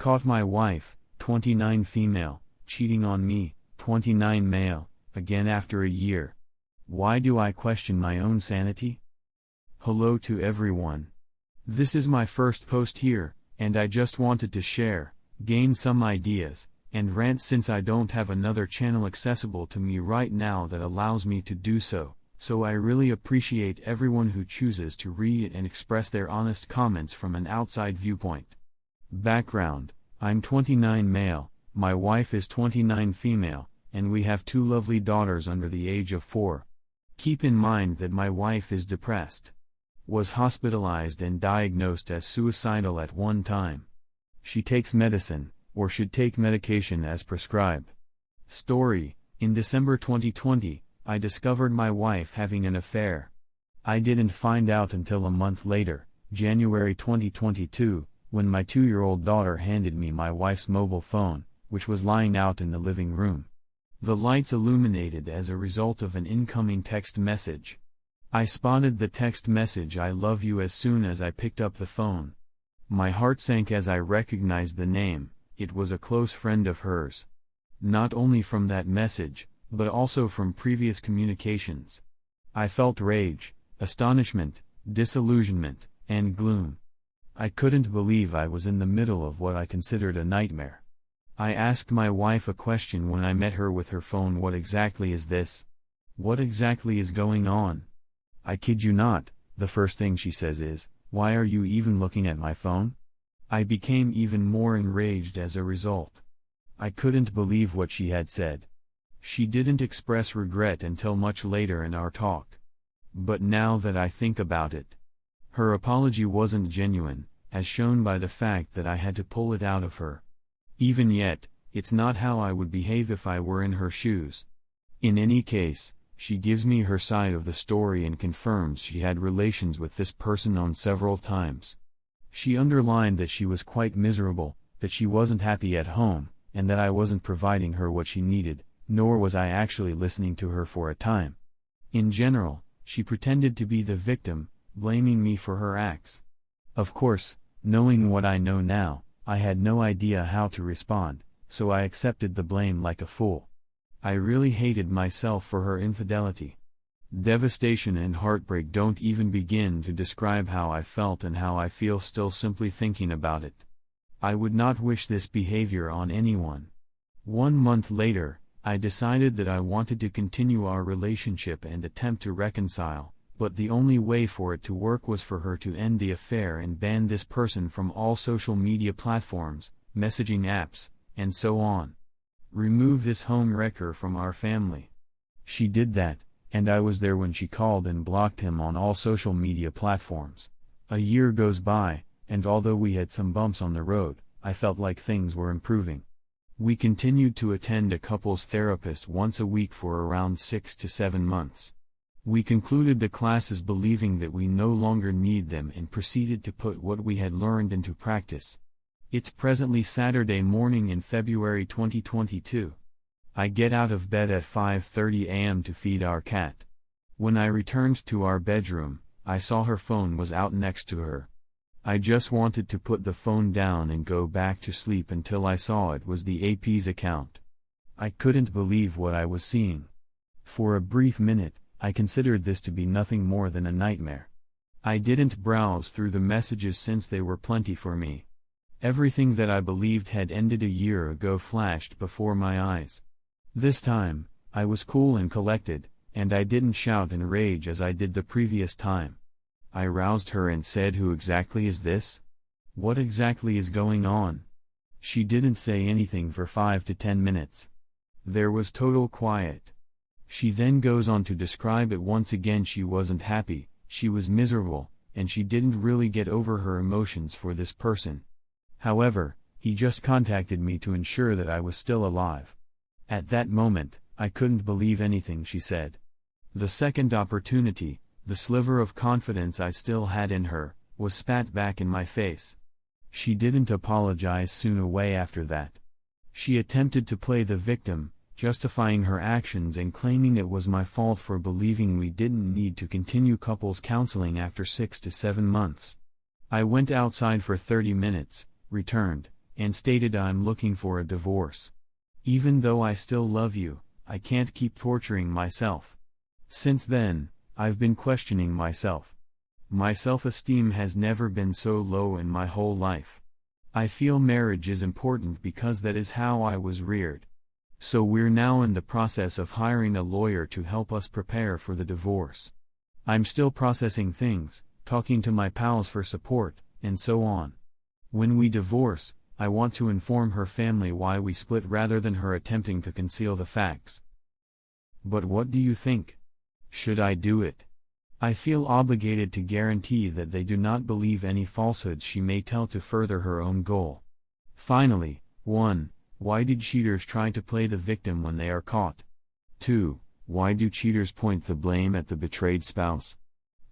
Caught my wife, 29 female, cheating on me, 29 male, again after a year. Why do I question my own sanity? Hello to everyone. This is my first post here, and I just wanted to share, gain some ideas, and rant since I don't have another channel accessible to me right now that allows me to do so, so I really appreciate everyone who chooses to read it and express their honest comments from an outside viewpoint. Background: I'm 29 male, my wife is 29 female, and we have 2 lovely daughters under the age of 4. Keep in mind that my wife is depressed. Was hospitalized and diagnosed as suicidal at one time. She takes medicine, or should take medication as prescribed. Story: in December 2020, I discovered my wife having an affair. I didn't find out until a month later, January 2022, when my 2-year-old daughter handed me my wife's mobile phone, which was lying out in the living room. The lights illuminated as a result of an incoming text message. I spotted the text message "I love you" as soon as I picked up the phone. My heart sank as I recognized the name. It was a close friend of hers. Not only from that message, but also from previous communications. I felt rage, astonishment, disillusionment, and gloom. I couldn't believe I was in the middle of what I considered a nightmare. I asked my wife a question when I met her with her phone: what exactly is this? What exactly is going on? I kid you not, the first thing she says is, "Why are you even looking at my phone?" I became even more enraged as a result. I couldn't believe what she had said. She didn't express regret until much later in our talk. But now that I think about it, her apology wasn't genuine, as shown by the fact that I had to pull it out of her. Even yet, it's not how I would behave if I were in her shoes. In any case, she gives me her side of the story and confirms she had relations with this person on several times. She underlined that she was quite miserable, that she wasn't happy at home, and that I wasn't providing her what she needed, nor was I actually listening to her for a time. In general, she pretended to be the victim, blaming me for her acts. Of course, knowing what I know now, I had no idea how to respond, so I accepted the blame like a fool. I really hated myself for her infidelity. Devastation and heartbreak don't even begin to describe how I felt and how I feel still simply thinking about it. I would not wish this behavior on anyone. 1 month later, I decided that I wanted to continue our relationship and attempt to reconcile, but the only way for it to work was for her to end the affair and ban this person from all social media platforms, messaging apps, and so on. Remove this home wrecker from our family. She did that, and I was there when she called and blocked him on all social media platforms. A year goes by, and although we had some bumps on the road, I felt like things were improving. We continued to attend a couples therapist once a week for around 6 to 7 months. We concluded the classes believing that we no longer need them and proceeded to put what we had learned into practice. It's presently Saturday morning in February 2022. I get out of bed at 5:30 a.m. to feed our cat. When I returned to our bedroom, I saw her phone was out next to her. I just wanted to put the phone down and go back to sleep until I saw it was the AP's account. I couldn't believe what I was seeing. For a brief minute, I considered this to be nothing more than a nightmare. I didn't browse through the messages since they were plenty for me. Everything that I believed had ended a year ago flashed before my eyes. This time, I was cool and collected, and I didn't shout in rage as I did the previous time. I roused her and said, "Who exactly is this? What exactly is going on?" She didn't say anything for 5 to 10 minutes. There was total quiet. She then goes on to describe it once again. She wasn't happy, she was miserable, and she didn't really get over her emotions for this person. However, he just contacted me to ensure that I was still alive. At that moment, I couldn't believe anything she said. The second opportunity, the sliver of confidence I still had in her, was spat back in my face. She didn't apologize soon away after that. She attempted to play the victim, justifying her actions and claiming it was my fault for believing we didn't need to continue couples counseling after 6 to 7 months. I went outside for 30 minutes, returned, and stated I'm looking for a divorce. Even though I still love you, I can't keep torturing myself. Since then, I've been questioning myself. My self-esteem has never been so low in my whole life. I feel marriage is important because that is how I was reared. So we're now in the process of hiring a lawyer to help us prepare for the divorce. I'm still processing things, talking to my pals for support, and so on. When we divorce, I want to inform her family why we split rather than her attempting to conceal the facts. But what do you think? Should I do it? I feel obligated to guarantee that they do not believe any falsehoods she may tell to further her own goal. Finally, 1. Why do cheaters try to play the victim when they are caught? 2. Why do cheaters point the blame at the betrayed spouse?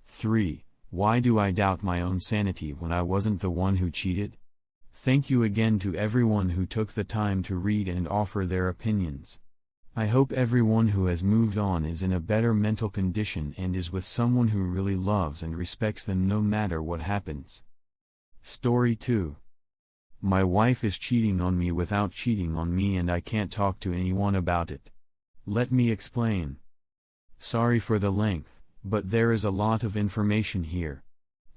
3. Why do I doubt my own sanity when I wasn't the one who cheated? Thank you again to everyone who took the time to read and offer their opinions. I hope everyone who has moved on is in a better mental condition and is with someone who really loves and respects them no matter what happens. Story 2. My wife is cheating on me without cheating on me and I can't talk to anyone about it. Let me explain. Sorry for the length, but there is a lot of information here.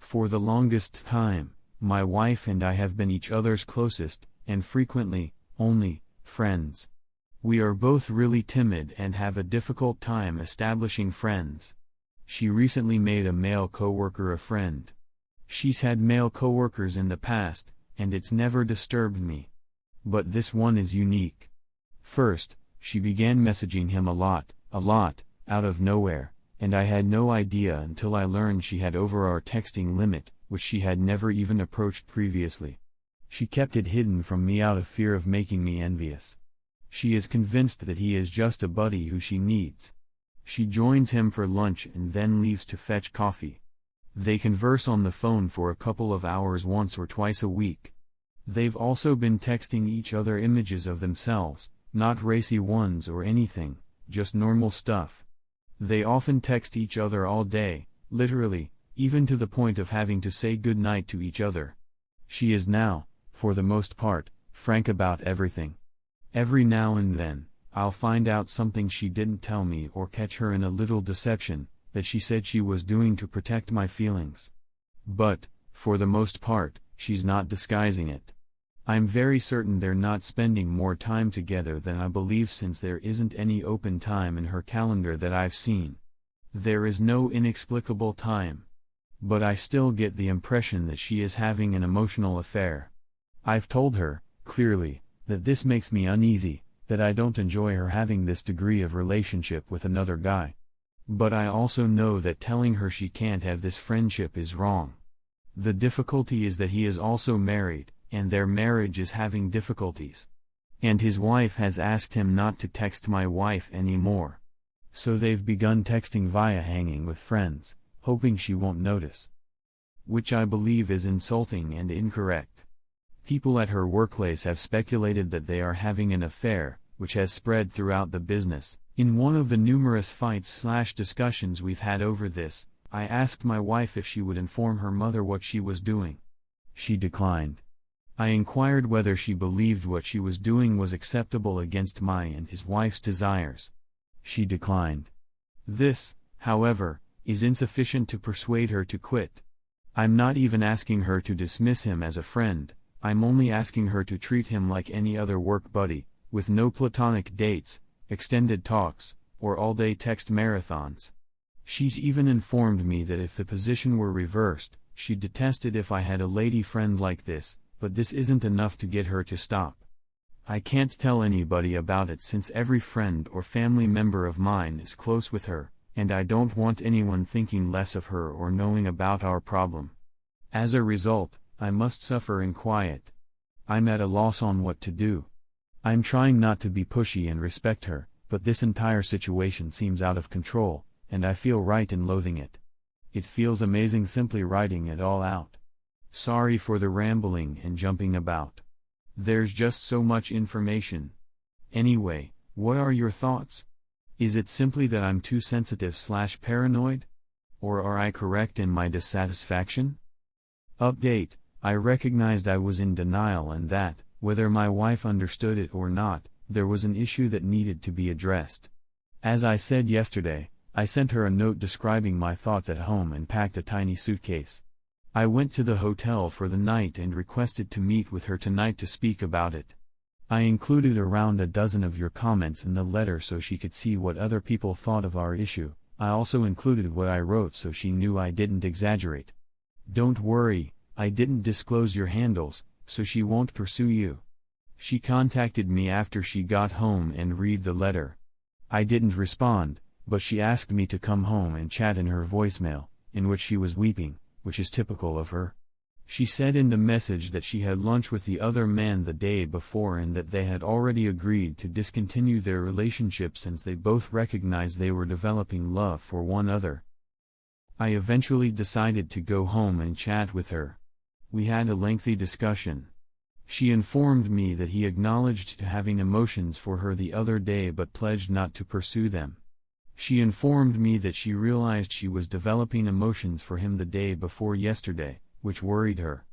For the longest time, my wife and I have been each other's closest, and frequently, only, friends. We are both really timid and have a difficult time establishing friends. She recently made a male coworker a friend. She's had male coworkers in the past, and it's never disturbed me. But this one is unique. First, she began messaging him a lot, out of nowhere, and I had no idea until I learned she had over our texting limit, which she had never even approached previously. She kept it hidden from me out of fear of making me envious. She is convinced that he is just a buddy who she needs. She joins him for lunch and then leaves to fetch coffee. They converse on the phone for a couple of hours once or twice a week. They've also been texting each other images of themselves, not racy ones or anything, just normal stuff. They often text each other all day, literally, even to the point of having to say goodnight to each other. She is now, for the most part, frank about everything. Every now and then, I'll find out something she didn't tell me or catch her in a little deception that she said she was doing to protect my feelings. But, for the most part, she's not disguising it. I'm very certain they're not spending more time together than I believe since there isn't any open time in her calendar that I've seen. There is no inexplicable time. But I still get the impression that she is having an emotional affair. I've told her, clearly, that this makes me uneasy, that I don't enjoy her having this degree of relationship with another guy. But I also know that telling her she can't have this friendship is wrong. The difficulty is that he is also married, and their marriage is having difficulties. And his wife has asked him not to text my wife anymore. So they've begun texting via hanging with friends, hoping she won't notice. Which I believe is insulting and incorrect. People at her workplace have speculated that they are having an affair, which has spread throughout the business. In one of the numerous fights/discussions we've had over this, I asked my wife if she would inform her mother what she was doing. She declined. I inquired whether she believed what she was doing was acceptable against my and his wife's desires. She declined. This, however, is insufficient to persuade her to quit. I'm not even asking her to dismiss him as a friend, I'm only asking her to treat him like any other work buddy, with no platonic dates, extended talks, or all-day text marathons. She's even informed me that if the position were reversed, she'd detest it if I had a lady friend like this, but this isn't enough to get her to stop. I can't tell anybody about it since every friend or family member of mine is close with her, and I don't want anyone thinking less of her or knowing about our problem. As a result, I must suffer in quiet. I'm at a loss on what to do. I'm trying not to be pushy and respect her, but this entire situation seems out of control, and I feel right in loathing it. It feels amazing simply writing it all out. Sorry for the rambling and jumping about. There's just so much information. Anyway, what are your thoughts? Is it simply that I'm too sensitive/paranoid? Or are I correct in my dissatisfaction? Update: I recognized I was in denial and that, whether my wife understood it or not, there was an issue that needed to be addressed. As I said yesterday, I sent her a note describing my thoughts at home and packed a tiny suitcase. I went to the hotel for the night and requested to meet with her tonight to speak about it. I included around a dozen of your comments in the letter so she could see what other people thought of our issue. I also included what I wrote so she knew I didn't exaggerate. Don't worry, I didn't disclose your handles, so she won't pursue you. She contacted me after she got home and read the letter. I didn't respond, but she asked me to come home and chat in her voicemail, in which she was weeping, which is typical of her. She said in the message that she had lunch with the other man the day before and that they had already agreed to discontinue their relationship since they both recognized they were developing love for one another. I eventually decided to go home and chat with her. We had a lengthy discussion. She informed me that he acknowledged to having emotions for her the other day but pledged not to pursue them. She informed me that she realized she was developing emotions for him the day before yesterday, which worried her.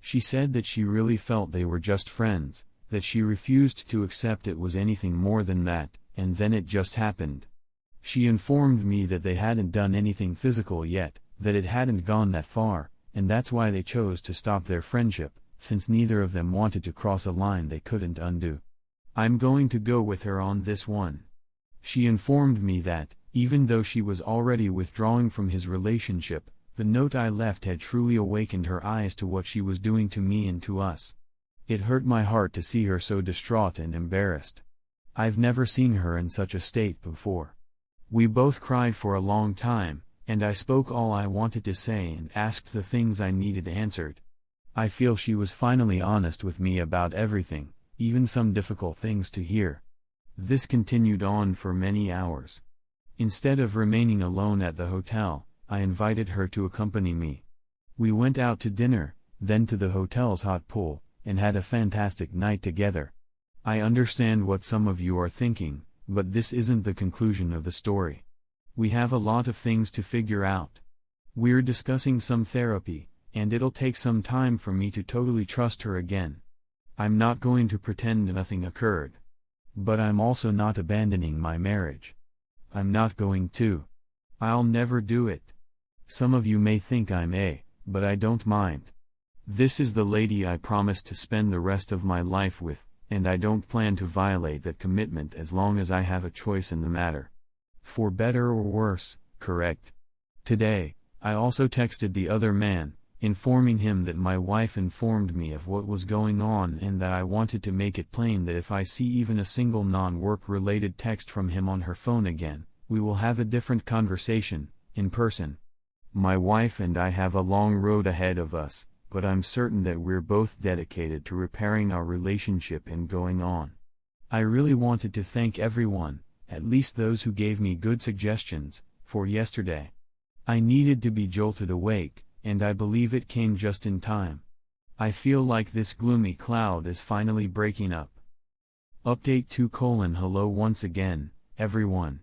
She said that she really felt they were just friends, that she refused to accept it was anything more than that, and then it just happened. She informed me that they hadn't done anything physical yet, that it hadn't gone that far, and that's why they chose to stop their friendship, since neither of them wanted to cross a line they couldn't undo. I'm going to go with her on this one. She informed me that, even though she was already withdrawing from his relationship, the note I left had truly awakened her eyes to what she was doing to me and to us. It hurt my heart to see her so distraught and embarrassed. I've never seen her in such a state before. We both cried for a long time, and I spoke all I wanted to say and asked the things I needed answered. I feel she was finally honest with me about everything, even some difficult things to hear. This continued on for many hours. Instead of remaining alone at the hotel, I invited her to accompany me. We went out to dinner, then to the hotel's hot pool, and had a fantastic night together. I understand what some of you are thinking, but this isn't the conclusion of the story. We have a lot of things to figure out. We're discussing some therapy, and it'll take some time for me to totally trust her again. I'm not going to pretend nothing occurred. But I'm also not abandoning my marriage. I'm not going to. I'll never do it. Some of you may think but I don't mind. This is the lady I promised to spend the rest of my life with, and I don't plan to violate that commitment as long as I have a choice in the matter. For better or worse, correct? Today, I also texted the other man, informing him that my wife informed me of what was going on and that I wanted to make it plain that if I see even a single non-work-related text from him on her phone again, we will have a different conversation, in person. My wife and I have a long road ahead of us, but I'm certain that we're both dedicated to repairing our relationship and going on. I really wanted to thank everyone, at least those who gave me good suggestions, for yesterday. I needed to be jolted awake, and I believe it came just in time. I feel like this gloomy cloud is finally breaking up. Update 2: Hello once again, everyone.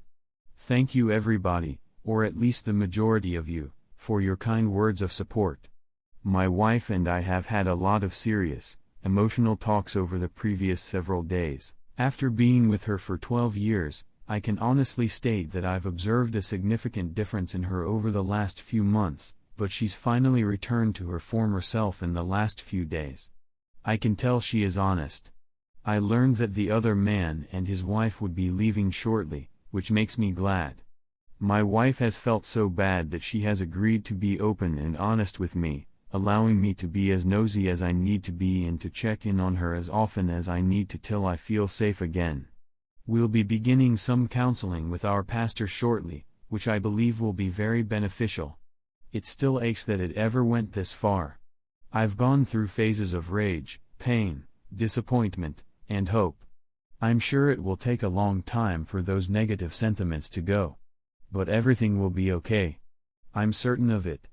Thank you everybody, or at least the majority of you, for your kind words of support. My wife and I have had a lot of serious, emotional talks over the previous several days. After being with her for 12 years, I can honestly state that I've observed a significant difference in her over the last few months, but she's finally returned to her former self in the last few days. I can tell she is honest. I learned that the other man and his wife would be leaving shortly, which makes me glad. My wife has felt so bad that she has agreed to be open and honest with me, allowing me to be as nosy as I need to be and to check in on her as often as I need to till I feel safe again. We'll be beginning some counseling with our pastor shortly, which I believe will be very beneficial. It still aches that it ever went this far. I've gone through phases of rage, pain, disappointment, and hope. I'm sure it will take a long time for those negative sentiments to go. But everything will be okay. I'm certain of it.